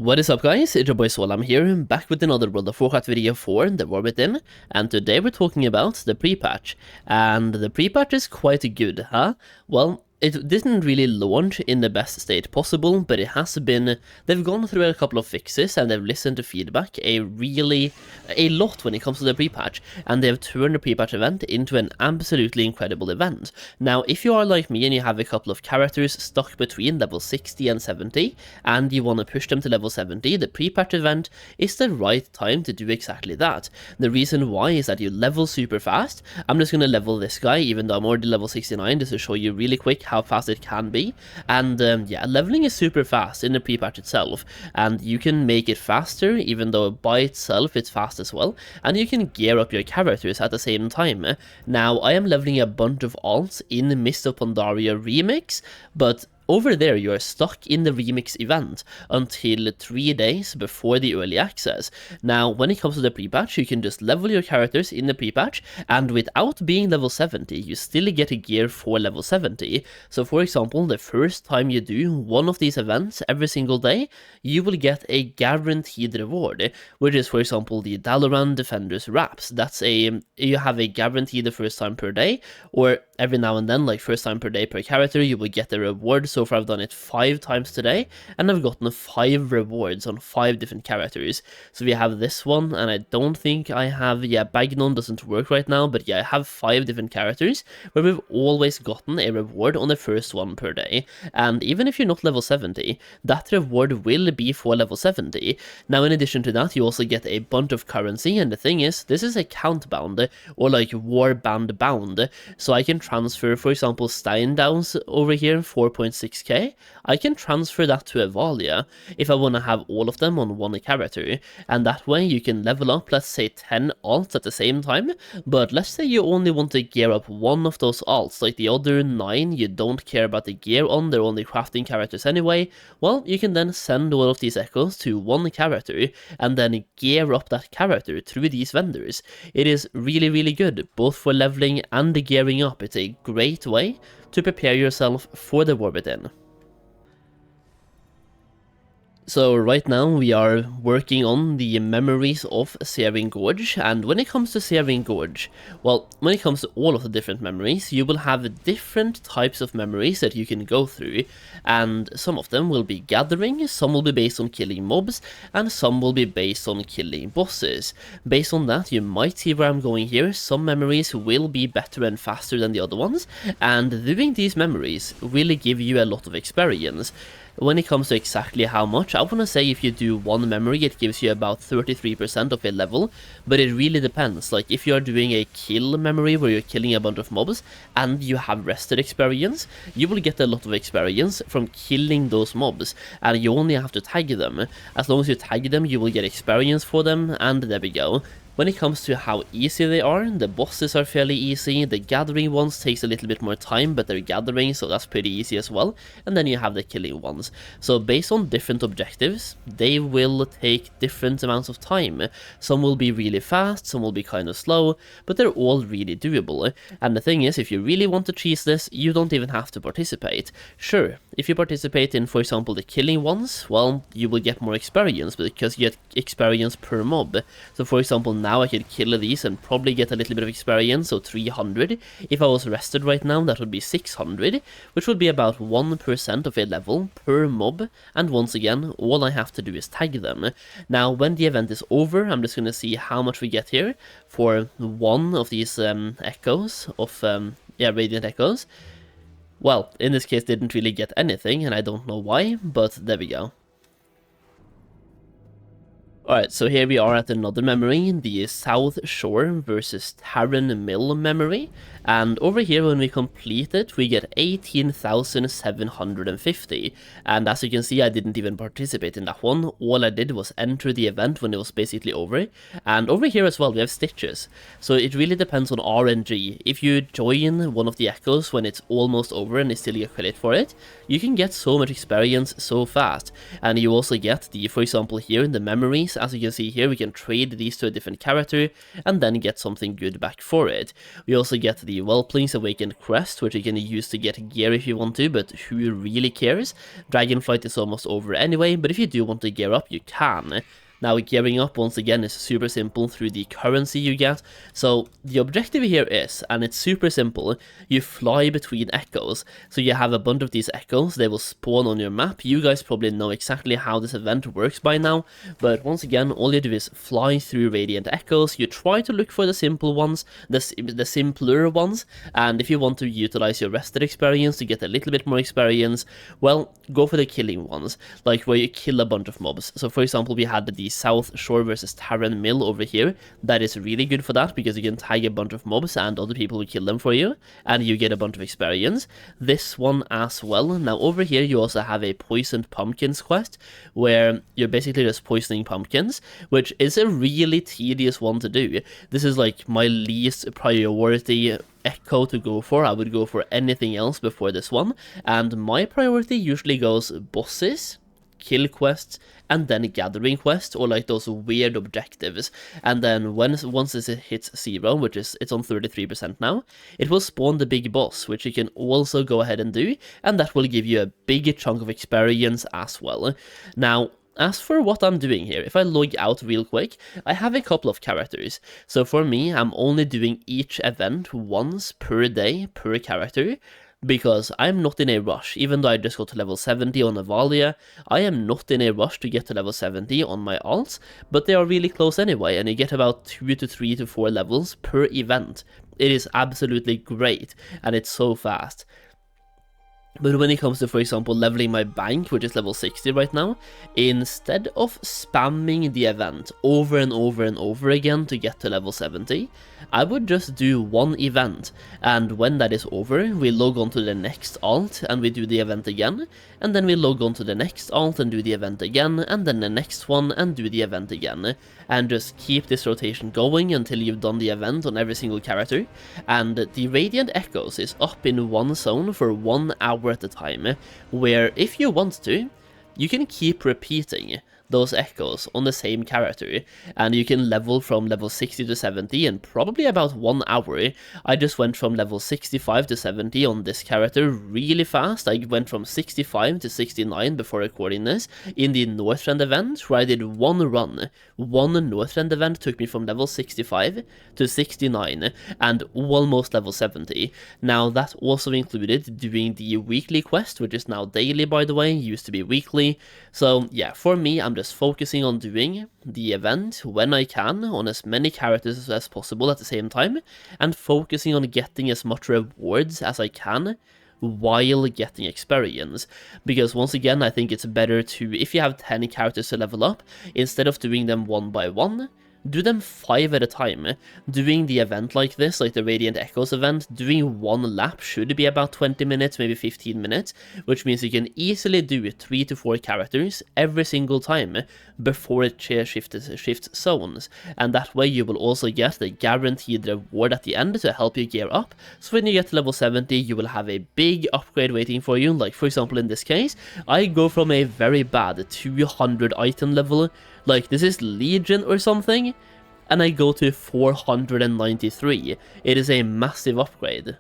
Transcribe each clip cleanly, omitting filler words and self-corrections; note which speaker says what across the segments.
Speaker 1: What is up guys, it's your boy Solheim here, back with another World of Warcraft video for the War Within, and today we're talking about the pre-patch, and the pre-patch is quite good, huh? Well, it didn't really launch in the best state possible, but it has been, they've gone through a couple of fixes and they've listened to feedback a lot when it comes to the pre-patch, and they've turned the pre-patch event into an absolutely incredible event. Now, if you are like me and you have a couple of characters stuck between level 60 and 70, and you want to push them to level 70, the pre-patch event is the right time to do exactly that. The reason why is that you level super fast. I'm just going to level this guy, even though I'm already level 69, just to show you really quick how fast it can be. And yeah, leveling is super fast in the pre-patch itself, and you can make it faster, even though by itself it's fast as well, and you can gear up your characters at the same time. Now, I am leveling a bunch of alts in Mist of Pandaria Remix, but over there, you are stuck in the remix event until 3 days before the early access. Now, when it comes to the pre-patch, you can just level your characters in the pre-patch, and without being level 70, you still get a gear for level 70. So, for example, the first time you do one of these events every single day, you will get a guaranteed reward, which is, for example, the Dalaran Defender's Wraps. That's you have a guarantee the first time per day, or every now and then, like first time per day per character, you will get a reward. So far I've done it 5 times today, and I've gotten 5 rewards on 5 different characters. So we have this one, and I don't think I have, yeah, Bagnon doesn't work right now, but yeah, I have 5 different characters where we've always gotten a reward on the first one per day. And even if you're not level 70, that reward will be for level 70. Now, in addition to that, you also get a bunch of currency, and the thing is, this is a count bound, or like war band bound, so I can transfer, for example, Steindowns over here, 4.6k, I can transfer that to Evalia if I want to have all of them on one character, and that way you can level up, let's say 10 alts at the same time. But let's say you only want to gear up one of those alts, like the other 9 you don't care about the gear on, they're only crafting characters anyway. Well, you can then send all of these echoes to one character and then gear up that character through these vendors. It is really good, both for leveling and the gearing up. It's a great way to prepare yourself for the War Within. So right now we are working on the memories of Searing Gorge, and when it comes to Searing Gorge, well, when it comes to all of the different memories, you will have different types of memories that you can go through, and some of them will be gathering, some will be based on killing mobs, and some will be based on killing bosses. Based on that, you might see where I'm going here. Some memories will be better and faster than the other ones, and doing these memories will give you a lot of experience. When it comes to exactly how much, I want to say if you do one memory, it gives you about 33% of a level, but it really depends. Like, if you are doing a kill memory where you're killing a bunch of mobs and you have rested experience, you will get a lot of experience from killing those mobs, and you only have to tag them. As long as you tag them, you will get experience for them, and there we go. When it comes to how easy they are, the bosses are fairly easy, the gathering ones takes a little bit more time, but they're gathering, so that's pretty easy as well, and then you have the killing ones. So based on different objectives, they will take different amounts of time. Some will be really fast, some will be kind of slow, but they're all really doable. And the thing is, if you really want to cheese this, you don't even have to participate. Sure, if you participate in, for example, the killing ones, well, you will get more experience, because you get experience per mob. So for example, now I could kill these and probably get a little bit of experience, so 300. If I was rested right now, that would be 600, which would be about 1% of a level per mob, and once again, all I have to do is tag them. Now, when the event is over, I'm just going to see how much we get here for one of these echoes of, Radiant Echoes. Well, in this case, didn't really get anything, and I don't know why, but there we go. Alright, so here we are at another memory, the South Shore versus Tarren Mill memory, and over here when we complete it, we get 18,750, and as you can see, I didn't even participate in that one. All I did was enter the event when it was basically over, and over here as well we have stitches, so it really depends on RNG. If you join one of the echoes when it's almost over and you still get credit for it, you can get so much experience so fast, and you also get the, for example here, in the memories as you can see here, we can trade these to a different character and then get something good back for it. We also get the Whelpling's Awakened Crest, which you can use to get gear if you want to, but who really cares? Dragonflight is almost over anyway, but if you do want to gear up, you can. Now, gearing up, once again, is super simple through the currency you get. So, the objective here is, and it's super simple, you fly between echoes. So you have a bunch of these echoes, they will spawn on your map. You guys probably know exactly how this event works by now, but once again, all you do is fly through radiant echoes. You try to look for the simple ones, the simpler ones, and if you want to utilize your rested experience to get a little bit more experience, well, go for the killing ones, like where you kill a bunch of mobs. So for example, we had the South Shore versus Terran Mill over here. That is really good for that, because you can tag a bunch of mobs and other people will kill them for you, and you get a bunch of experience. This one as well. Now over here you also have a Poisoned Pumpkins quest, where you're basically just poisoning pumpkins, which is a really tedious one to do. This is like my least priority echo to go for. I would go for anything else before this one, and my priority usually goes bosses, kill quests, and then gathering quest, or like those weird objectives. And then once it hits 0, which is it's on 33% now, it will spawn the big boss, which you can also go ahead and do, and that will give you a big chunk of experience as well. Now, as for what I'm doing here, if I log out real quick, I have a couple of characters. So for me, I'm only doing each event once per day per character, because I'm not in a rush. Even though I just got to level 70 on Avalia, I am not in a rush to get to level 70 on my alts, but they are really close anyway, and you get about 2 to 3 to 4 levels per event. It is absolutely great, and it's so fast. But when it comes to, for example, leveling my bank, which is level 60 right now, instead of spamming the event over and over and over again to get to level 70, I would just do one event, and when that is over, we log on to the next alt and we do the event again, and then we log on to the next alt and do the event again, and then the next one and do the event again, and just keep this rotation going until you've done the event on every single character. And the Radiant Echoes is up in one zone for 1 hour at a time, where if you want to, you can keep repeating those echoes on the same character, and you can level from level 60 to 70 in probably about 1 hour. I just went from level 65 to 70 on this character really fast. I went from 65 to 69 before recording this in the Northrend event, where I did one run. One Northrend event took me from level 65 to 69 and almost level 70. Now that also included doing the weekly quest, which is now daily by the way, used to be weekly. So yeah, for me, I'm just focusing on doing the event when I can on as many characters as possible at the same time, and focusing on getting as much rewards as I can while getting experience. Because once again, I think it's better to, if you have 10 characters to level up, instead of doing them one by one, do them 5 at a time. Doing the event like this, like the Radiant Echoes event, doing one lap should be about 20 minutes, maybe 15 minutes, which means you can easily do 3 to 4 characters every single time before it shifts zones, and that way you will also get the guaranteed reward at the end to help you gear up. So when you get to level 70, you will have a big upgrade waiting for you. Like for example in this case, I go from a very bad 200 item level, like this is Legion or something, and I go to 493. It is a massive upgrade.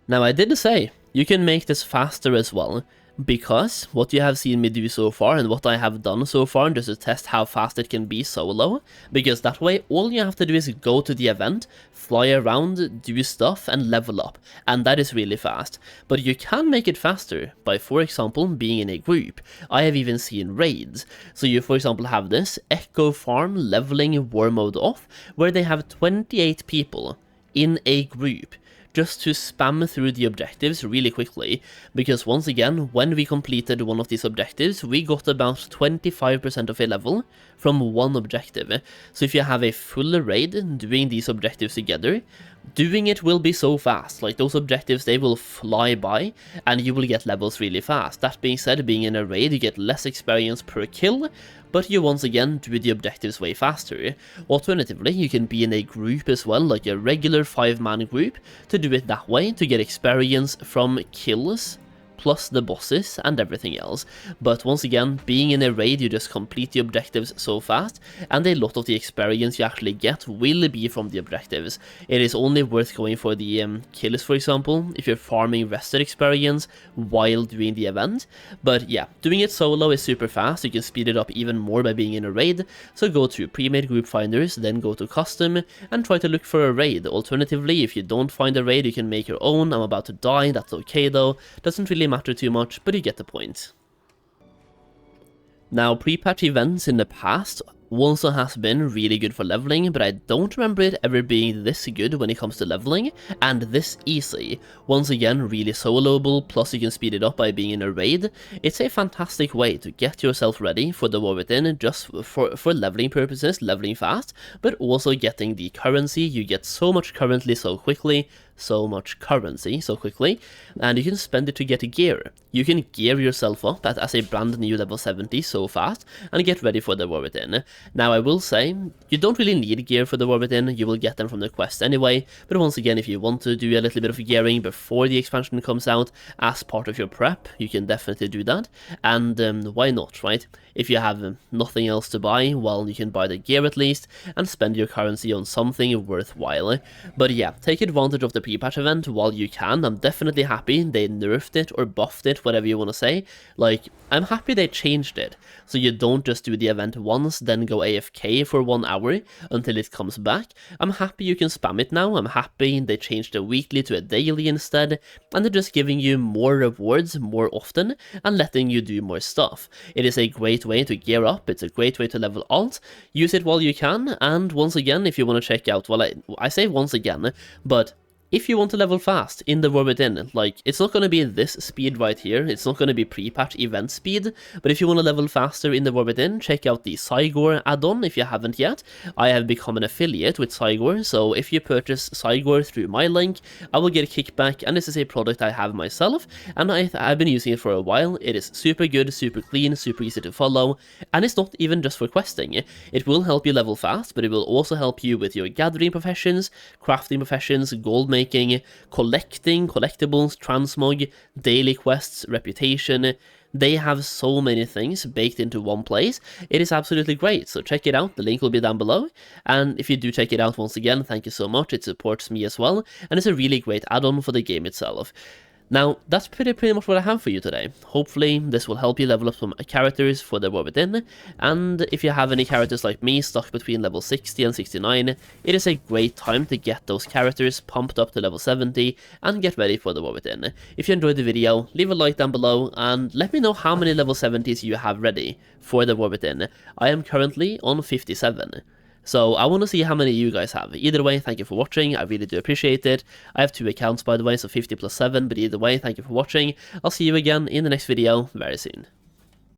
Speaker 1: Now I did say, you can make this faster as well, because what you have seen me do so far and what I have done so far just to test how fast it can be solo, because that way all you have to do is go to the event, fly around, do stuff and level up, and that is really fast. But you can make it faster by, for example, being in a group. I have even seen raids. So you, for example, have this Echo Farm leveling war mode off, where they have 28 people in a group, just to spam through the objectives really quickly, because once again, when we completed one of these objectives, we got about 25% of a level from one objective. So if you have a full raid doing these objectives together, doing it will be so fast. Like those objectives, they will fly by and you will get levels really fast. That being said, being in a raid, you get less experience per kill, but you once again do the objectives way faster. Alternatively, you can be in a group as well, like a regular 5-man group, to do it that way, to get experience from kills plus the bosses and everything else. But once again, being in a raid, you just complete the objectives so fast, and a lot of the experience you actually get will be from the objectives. It is only worth going for the kills, for example, if you're farming rested experience while doing the event. But yeah, doing it solo is super fast. You can speed it up even more by being in a raid, so go to pre-made group finders, then go to custom, and try to look for a raid. Alternatively, if you don't find a raid, you can make your own. I'm about to die, that's okay though, doesn't really matter too much, but you get the point. Now, pre-patch events in the past also has been really good for leveling, but I don't remember it ever being this good when it comes to leveling, and this easy. Once again, really soloable, plus you can speed it up by being in a raid. It's a fantastic way to get yourself ready for the War Within, just for leveling purposes, leveling fast, but also getting the currency. You get so much currency so quickly, and you can spend it to get gear. You can gear yourself up as a brand new level 70 so fast, and get ready for the War Within. Now, I will say, you don't really need gear for the War Within, you will get them from the quest anyway, but once again, if you want to do a little bit of gearing before the expansion comes out as part of your prep, you can definitely do that, and why not, right? If you have nothing else to buy, well, you can buy the gear at least, and spend your currency on something worthwhile. But yeah, take advantage of the pre-patch event while you can. I'm definitely happy they nerfed it or buffed it, whatever you want to say. Like, I'm happy they changed it, so you don't just do the event once, then go AFK for 1 hour until it comes back. I'm happy you can spam it now. I'm happy they changed the weekly to a daily instead, and they're just giving you more rewards more often and letting you do more stuff. It is a great way to gear up, it's a great way to level alt, use it while you can, and once again, if you want to check out, well, I say once again, but if you want to level fast in the War Within, like, it's not going to be this speed right here, it's not going to be pre-patch event speed, but if you want to level faster in the War Within, check out the Zygor add-on if you haven't yet. I have become an affiliate with Zygor, so if you purchase Zygor through my link, I will get a kickback, and this is a product I have myself, and I've been using it for a while. It is super good, super clean, super easy to follow, and it's not even just for questing. It will help you level fast, but it will also help you with your gathering professions, crafting professions, gold making, collecting, collectibles, transmog, daily quests, reputation. They have so many things baked into one place. It is absolutely great, so check it out. The link will be down below, and if you do check it out, once again, thank you so much. It supports me as well, and it's a really great add-on for the game itself. Now, that's pretty much what I have for you today. Hopefully, this will help you level up some characters for the War Within, and if you have any characters like me stuck between level 60 and 69, it is a great time to get those characters pumped up to level 70 and get ready for the War Within. If you enjoyed the video, leave a like down below and let me know how many level 70s you have ready for the War Within. I am currently on 57. So I want to see how many you guys have. Either way, thank you for watching, I really do appreciate it. I have 2 accounts by the way, so 50 plus 7, but either way, thank you for watching. I'll see you again in the next video very soon.